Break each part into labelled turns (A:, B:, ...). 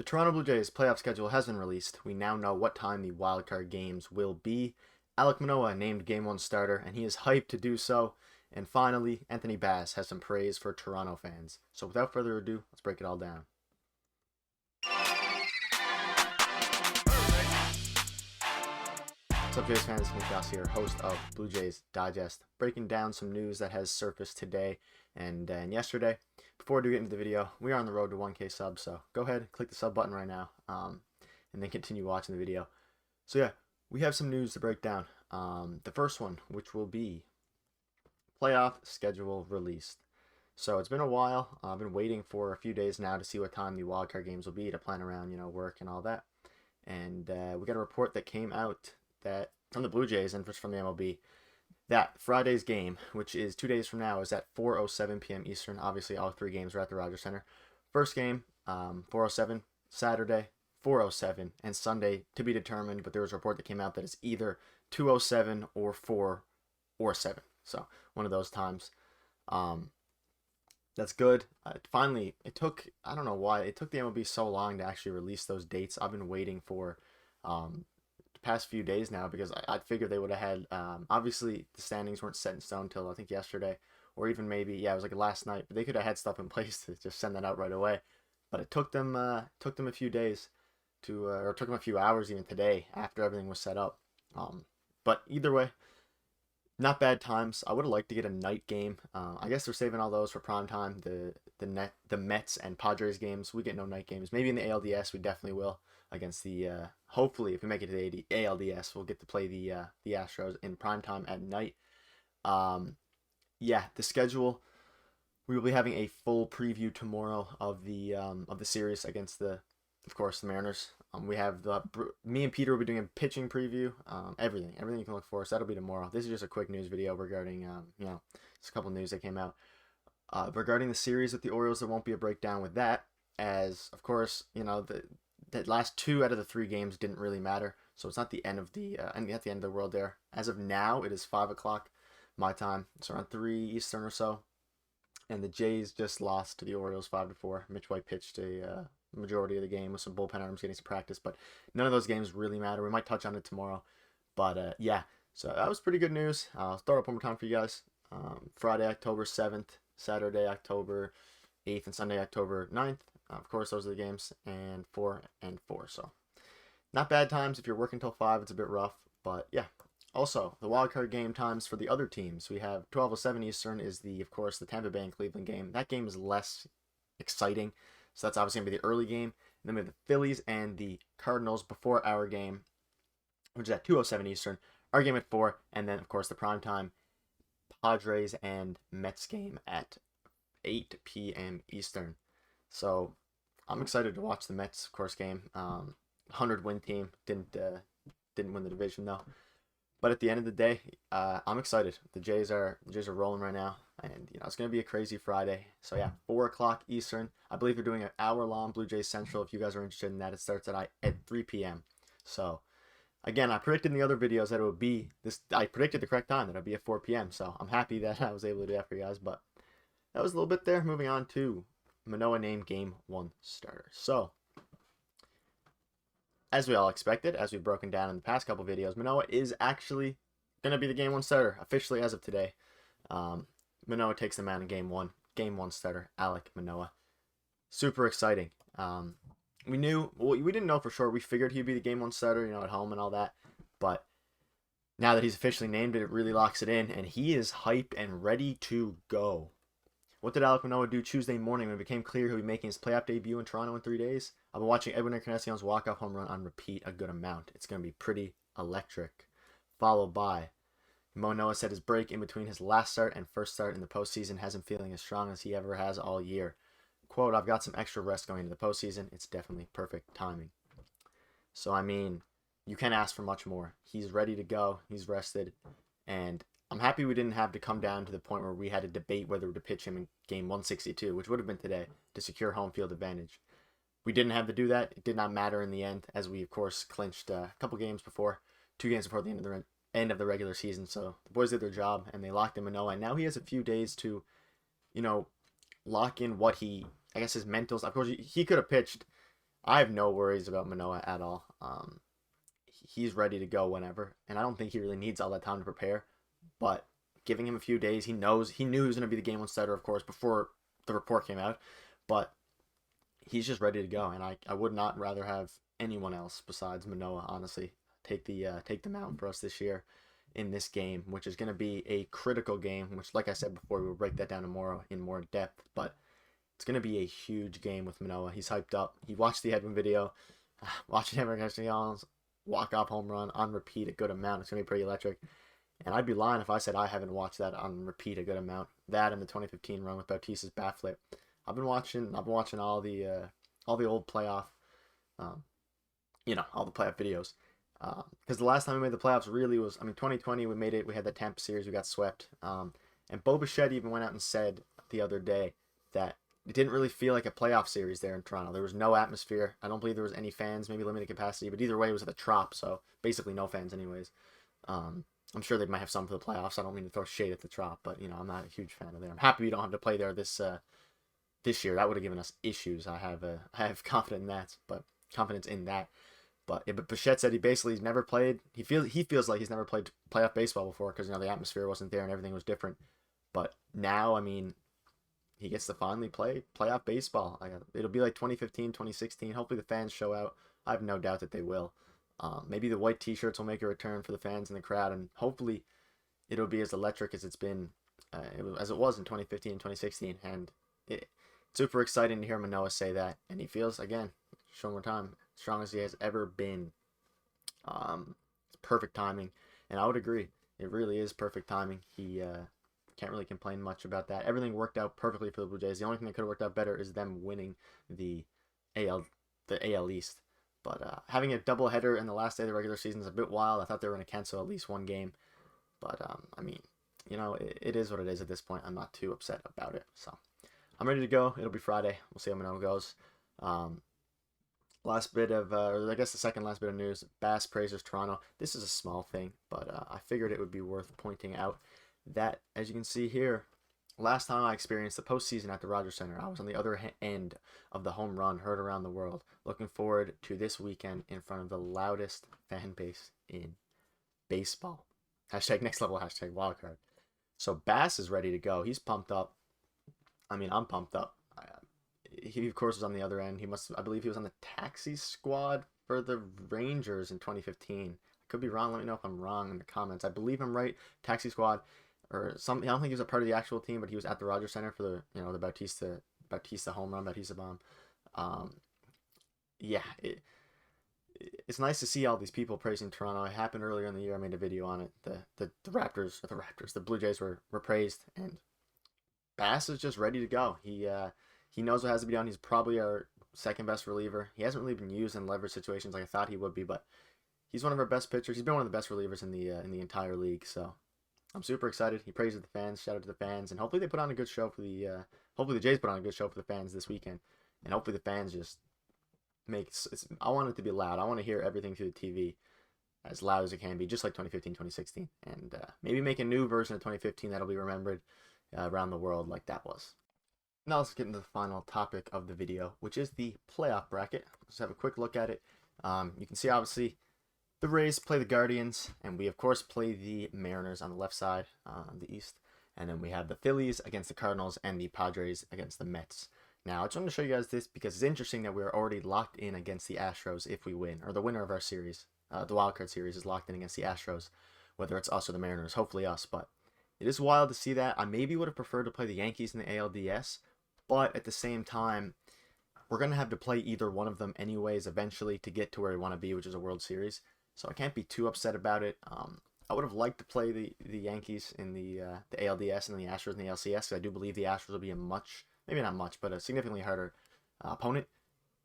A: The Toronto Blue Jays playoff schedule has been released. We now know what time the wildcard games will be. Alek Manoah named Game 1 starter, and he is hyped to do so. And finally, Anthony Bass has some praise for Toronto fans. So without further ado, let's break it all down. What's up, Jays fans? It's Gosse here, host of Blue Jays Digest, breaking down some news that has surfaced today and yesterday. Before we do get into the video, we are on the road to 1K subs, so go ahead, click the sub button right now, and then continue watching the video. So yeah, we have some news to break down. The first one, which will be playoff schedule released. So it's been a while. I've been waiting for a few days now to see what time the wildcard games will be to plan around, work and all that. And we got a report that came out that from the Blue Jays and from the MLB that Friday's game, which is 2 days from now, is at 4:07 p.m. Eastern. Obviously, all three games are at the Rogers Center. First game, 4:07, Saturday, 4:07, and Sunday to be determined. But there was a report that came out that it's either 2:07 or 4 or 7. So one of those times. That's good. Finally, I don't know why, it took the MLB so long to actually release those dates. I've been waiting for the past few days now because I figured they would have had, obviously the standings weren't set in stone until I think yesterday, or even maybe, it was like last night, but they could have had stuff in place to just send that out right away. But it took them a few days to, or it took them a few hours even today after everything was set up. But either way, not bad times. I would have liked to get a night game. I guess they're saving all those for prime time. The Mets and Padres games, we get no night games. Maybe in the ALDS we definitely will against the. Hopefully, if we make it to the ALDS, we'll get to play the Astros in prime time at night. The schedule. We will be having a full preview tomorrow of the series against of course, the Mariners. We have me and Peter will be doing a pitching preview. Everything you can look for. So that'll be tomorrow. This is just a quick news video regarding just a couple news that came out regarding the series with the Orioles. There won't be a breakdown with that, as of course the last 2 out of the 3 games didn't really matter. So it's not the end of the at the end of the world there. As of now, it is 5 o'clock my time. It's around 3 Eastern or so, and the Jays just lost to the Orioles 5-4. Mitch White pitched a majority of the game with some bullpen arms getting some practice, but none of those games really matter. We might touch on it tomorrow, but so that was pretty good news. I'll start up one more time for you guys. Friday, October 7th, Saturday, October 8th, and Sunday, October 9th. Of course, those are the games, and 4 and 4. So not bad times. If you're working till 5, it's a bit rough, but yeah. Also, the wildcard game times for the other teams. We have 12:07 Eastern is of course, the Tampa Bay and Cleveland game. That game is less exciting. So that's obviously going to be the early game. And then we have the Phillies and the Cardinals before our game, which is at 2:07 Eastern. Our game at 4. And then, of course, the primetime Padres and Mets game at 8 p.m. Eastern. So I'm excited to watch the Mets, of course, game. 100-win team. Didn't win the division, though. But at the end of the day, I'm excited. The Jays are rolling right now, and it's going to be a crazy Friday. So yeah, 4 o'clock Eastern. I believe they're doing an hour-long Blue Jays Central. If you guys are interested in that, it starts at 3 p.m. So again, I predicted in the other videos that it would be this. I predicted the correct time, that it would be at 4 p.m. So I'm happy that I was able to do that for you guys. But that was a little bit there. Moving on to Manoah named Game 1 starter. So, as we all expected, as we've broken down in the past couple videos, Manoah is actually going to be the Game 1 starter, officially as of today. Manoah takes the mound in Game 1. Game 1 starter, Alek Manoah. Super exciting. We didn't know for sure. We figured he'd be the Game 1 starter, at home and all that. But now that he's officially named it, it really locks it in. And he is hyped and ready to go. What did Alek Manoah do Tuesday morning when it became clear he'll be making his playoff debut in Toronto in 3 days? I've been watching Edwin Encarnacion's walk-off home run on repeat a good amount. It's going to be pretty electric. Followed by, Manoah said his break in between his last start and first start in the postseason has him feeling as strong as he ever has all year. Quote, I've got some extra rest going into the postseason. It's definitely perfect timing. So, you can't ask for much more. He's ready to go. He's rested. And I'm happy we didn't have to come down to the point where we had to debate whether to pitch him in Game 162, which would have been today, to secure home field advantage. We didn't have to do that. It did not matter in the end, as we, of course, clinched a couple games before, 2 games before the end of the regular season. So the boys did their job, and they locked in Manoah. And now he has a few days to, lock in what his mentals. Of course, he could have pitched I have no worries about Manoah at all. He's ready to go whenever, and I don't think he really needs all that time to prepare. But giving him a few days, he knew he was going to be the game one starter, of course, before the report came out. But he's just ready to go, and I would not rather have anyone else besides Manoah, honestly, take the mound for us this year in this game, which is going to be a critical game. Which, like I said before, we'll break that down tomorrow in more depth, but it's going to be a huge game with Manoah. He's hyped up. He watched the Edwin video, watching him against the Allen's walk-off home run on repeat a good amount. It's going to be pretty electric. And I'd be lying if I said I haven't watched that on repeat a good amount. That and the 2015 run with Bautista's bat flip. I've been watching all the old playoff, um, all the playoff videos. Because the last time we made the playoffs really was, 2020 we made it. We had the Tampa series, we got swept. And Bo Bichette even went out and said the other day that it didn't really feel like a playoff series there in Toronto. There was no atmosphere. I don't believe there was any fans, maybe limited capacity, but either way it was at the Trop, so basically no fans anyways. I'm sure they might have some for the playoffs. I don't mean to throw shade at the Trop, but I'm not a huge fan of there. I'm happy we don't have to play there this year. That would have given us issues. I have confidence in that. But Bichette said he's never played. He feels like he's never played playoff baseball before because the atmosphere wasn't there and everything was different. But now, he gets to finally play playoff baseball. It'll be like 2015, 2016. Hopefully the fans show out. I have no doubt that they will. Maybe the white T-shirts will make a return for the fans in the crowd, and hopefully it'll be as electric as it's been, as it was in 2015 and 2016. And it's super exciting to hear Manoah say that, and he feels, again, show one more time, strong as he has ever been. It's perfect timing, and I would agree. It really is perfect timing. He can't really complain much about that. Everything worked out perfectly for the Blue Jays. The only thing that could have worked out better is them winning the AL East. But having a doubleheader in the last day of the regular season is a bit wild. I thought they were going to cancel at least one game. But, it is what it is at this point. I'm not too upset about it. So, I'm ready to go. It'll be Friday. We'll see how Manoah goes. Last bit of, I guess the second last bit of news, Bass praises Toronto. This is a small thing, but I figured it would be worth pointing out that, as you can see here, last time I experienced the postseason at the Rogers Center, I was on the other end of the home run heard around the world. Looking forward to this weekend in front of the loudest fan base in baseball. Hashtag next level, hashtag wildcard. So Bass is ready to go. He's pumped up. I'm pumped up. He, of course, was on the other end. I believe he was on the taxi squad for the Rangers in 2015. I could be wrong. Let me know if I'm wrong in the comments. I believe I'm right. Taxi squad. Or some, I don't think he was a part of the actual team, but he was at the Rogers Center for the the Bautista home run, Bautista bomb. It's nice to see all these people praising Toronto. It happened earlier in the year. I made a video on it. The Blue Jays were praised, and Bass is just ready to go. He knows what has to be done. He's probably our second best reliever. He hasn't really been used in leverage situations like I thought he would be, but he's one of our best pitchers. He's been one of the best relievers in the entire league. So I'm super excited. He praises the fans, shout out to the fans, and hopefully they put on a good show for the. Hopefully the Jays put on a good show for the fans this weekend, and hopefully the fans just I want it to be loud. I want to hear everything through the TV as loud as it can be, just like 2015, 2016, and maybe make a new version of 2015 that'll be remembered around the world like that was. Now let's get into the final topic of the video, which is the playoff bracket. Let's have a quick look at it. You can see obviously the Rays play the Guardians, and we of course play the Mariners on the left side, the East, and then we have the Phillies against the Cardinals and the Padres against the Mets. Now I just wanted to show you guys this because it's interesting that we're already locked in against the Astros if we win, or the winner of our series, the wildcard series, is locked in against the Astros, whether it's us or the Mariners. Hopefully us, but it is wild to see that. I maybe would have preferred to play the Yankees in the ALDS, but at the same time, we're going to have to play either one of them anyways eventually to get to where we want to be, which is a World Series. So I can't be too upset about it. I would have liked to play the Yankees in the ALDS and the Astros in the LCS, because I do believe the Astros will be maybe not much, but a significantly harder opponent.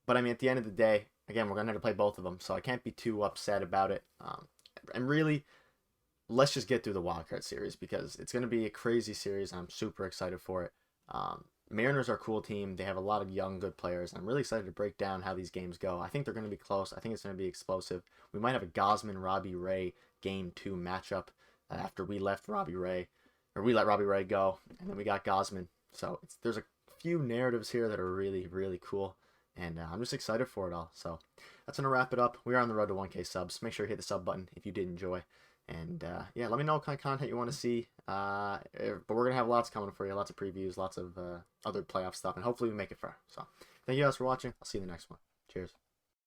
A: But at the end of the day, again, we're going to have to play both of them, so I can't be too upset about it. And really, let's just get through the wildcard series because it's going to be a crazy series, and I'm super excited for it. Mariners are a cool team. They have a lot of young, good players. I'm really excited to break down how these games go. I think they're going to be close. I think it's going to be explosive. We might have a Gausman-Robbie Ray Game 2 matchup after we let Robbie Ray go, and then we got Gausman. So there's a few narratives here that are really, really cool, And I'm just excited for it all. So that's going to wrap it up. We are on the road to 1K subs. Make sure you hit the sub button if you did enjoy. And yeah, let me know what kind of content you want to see. But we're going to have lots coming for you. Lots of previews, lots of other playoff stuff. And hopefully we make it fair. So thank you guys for watching. I'll see you in the next one. Cheers.